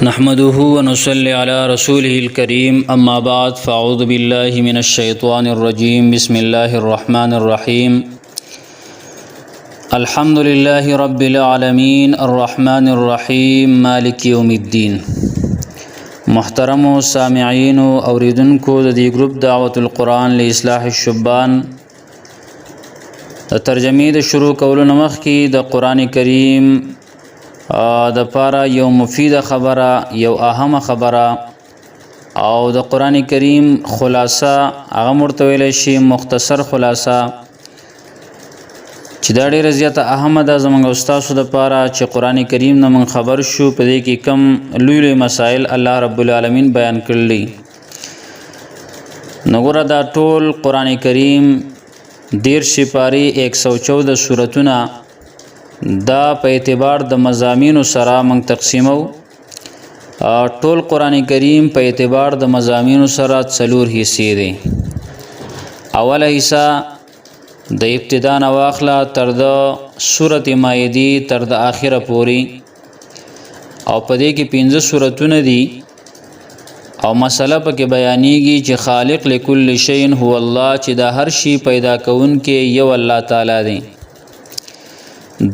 نحمده ونصلي على رسوله الكريم أما بعد فأعوذ بالله من الشيطان الرجيم بسم الله الرحمن الرحيم الحمد لله رب العالمين الرحمن الرحيم مالك يوم الدين. محترم سامعين اوریدونکو د دې گروپ دعوت القرآن لإصلاح الشبان د ترجمې د شروع کولو نمخ کې د قرآن کریم د پاره یو مفید خبره یو اهم خبره او د قرآن کریم خلاصه هغه مرته ویل شي مختصر خلاصه چې دا ډیره زیاته اهمه ده زموږ استادو د پاره چې قرآن کریم نه من خبر شو په دې کې کم لوی لوی مسائل الله رب العالمین بیان کړلی. نګوره دا ټول قرآن کریم 13 پاری 114 سورتونه دا په اعتبار د مضامینو سره موږ تقسیمو. ټول قرآن کریم په اعتبار د مضامینو سره 4 حصے دي. اوله حصہ د ابتدا نه واخله تر د سورته مائده تر د اخره پوری او په دې کې 15 سورتونه دي او مسله پکې بیانېږي چې خالق لكل شیء هو الله چې دا هر شی پیدا کون کې یو الله تعالی دی.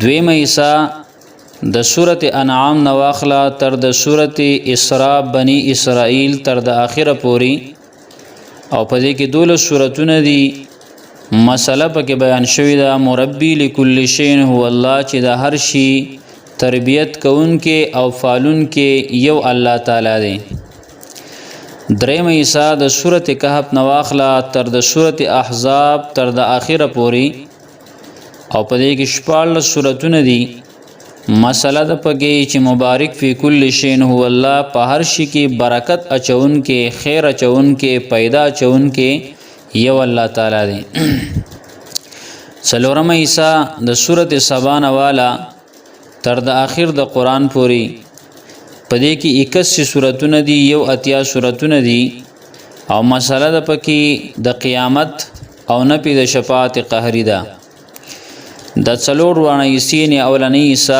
دویمه حصہ د سورته انعام نواخله تر د سورته اسراء بنی اسرائیل تر د اخره پوری او په دې کې 12 سورتونه دي. مسله پکې بیان شوی دا مربی لكل شیء هو الله چې دا هر شی تربیت کون کې او فالون کې یو الله تعالی دی. دریمه حصہ د سورته کهف نواخله تر د سورته احزاب تر د اخره پوری او په دې کې 14 سورتونه دي. مسله د پکې چې مبارک فی کل شیء هو الله په هر شي کې برکت اچون کې خیر اچون کې پیدا اچون کې یو الله تعالی دی. څلورمه حصہ د سورته سبا والا تر د اخر د قران پوری په دې کې 81 سورتونه دي یو اتیا سورتونه دي او مسله د پکې د قیامت او نفي د شفاعت قهری ده. د څلور وانه یسین اولنی حصہ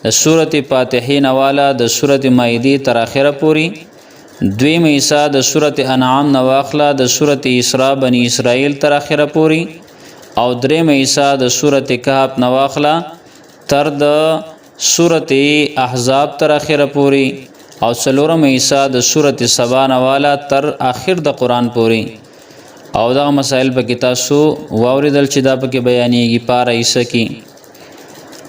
د سورته فاتحه نواله د سورته مائده تر اخره پوری. دویم حصہ د سورته انعام نواخله د سورته اسراء بنی اسرائیل تر اخره پوری او دریم حصہ د سورته کهف نواخله تر د سورته احزاب تر اخره پوری او څلورم حصہ د سورته سبا نواله تر اخر د قران پوری او دا مسائل په کې تاسو واوریدل چې دا پکې بیانېږي پاره حصہ کې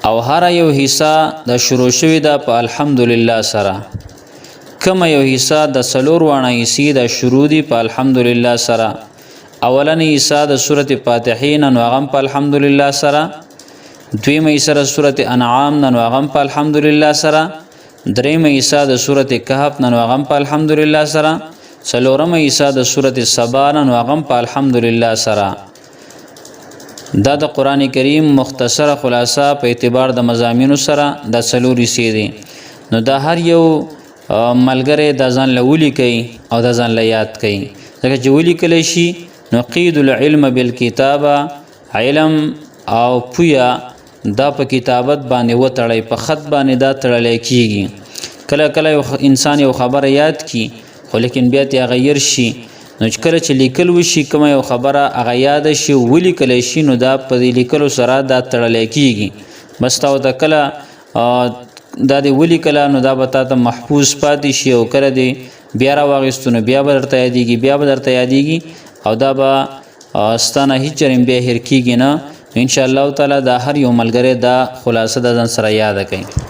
او هر یو حصہ د شروع شوی دا په الحمدلله سره. کما یو حصہ د سلور وانه حصے د شروع دی په الحمدلله سره. اولنی حصہ د سورته فاتحه نن واغم په الحمدلله سره. دویم حصہ د سورته انعام نن واغم په الحمدلله سره. دریم حصہ د سورته کهف نن واغم په الحمدلله سره. څلورم حصہ د سورته سبا نن واغم په الحمدلله سره. دا د قران کریم مختصره خلاصه په اعتبار د مضامینو سره د 4 حصے دي. نو دا هر یو ملګری د ځان لولي کوي او د ځان لیات کوي ځکه چې ولي کله شي نو قید العلم بالکتابه علم او پویا دا په کتابت باندې وتړی په خط باندې دا تړل کیږي. کله کله انسان یو خبره یاد کی خو لیکن بیا ته غیر شي نو چې کله چې لیکل وشي کوم یو خبره هغه یاد شي ولي کله شي نو دا په لیکلو سره دا تړل کیږي. بس تا د کله دا دی ولي کله نو دا به تاسو محفوظ پاتې شي او کړه دی بیا را واغستونه بیا به درته یادېږي بیا به درته یادېږي او دا به ستانه هیڅ چرېم بیا هیر کیږي نه. ان شاء الله تعالی دا هر یو ملګری دا خلاصه د ځان سره یاد کړئ.